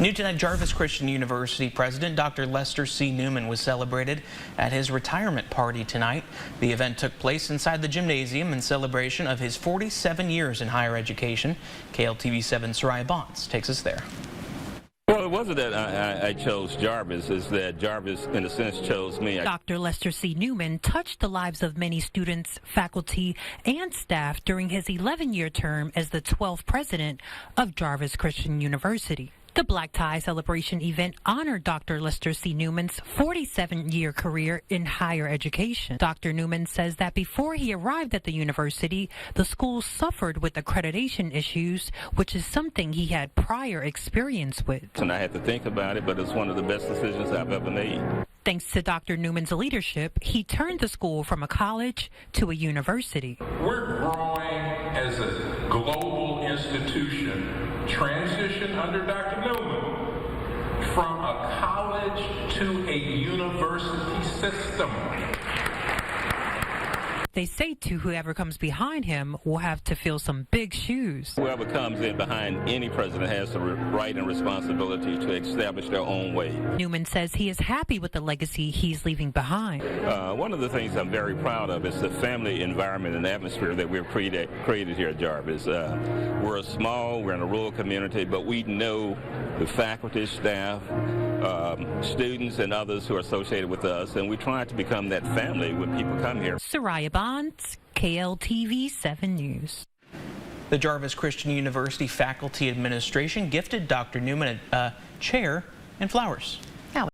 New tonight, Jarvis Christian University President Dr. Lester C. Newman was celebrated at his retirement party tonight. The event took place inside the gymnasium in celebration of his 47 years in higher education. KLTV7's Soraya Bonds takes us there. Well, it wasn't that I chose Jarvis, it's that Jarvis, in a sense, chose me. Dr. Lester C. Newman touched the lives of many students, faculty, and staff during his 11-year term as the 12th president of Jarvis Christian University. The Black Tie Celebration event honored Dr. Lester C. Newman's 47-year career in higher education. Dr. Newman says that before he arrived at the university, the school suffered with accreditation issues, which is something he had prior experience with. And I had to think about it, but it's one of the best decisions I've ever made. Thanks to Dr. Newman's leadership, he turned the school from a college to a university. We're growing as a global institution, transition under Dr. Newman from a college to a university system. They say to whoever comes behind him will have to fill some big shoes. Whoever comes in behind any president has the right and responsibility to establish their own way. Newman says he is happy with the legacy he's leaving behind. One of the things I'm very proud of is the family environment and atmosphere that we've created here at Jarvis. We're in a rural community, but we know the faculty, staff, students, and others who are associated with us, and we try to become that family when people come here. Soraya Bonds, KLTV 7 News. The Jarvis Christian University Faculty Administration gifted Dr. Newman a chair and flowers.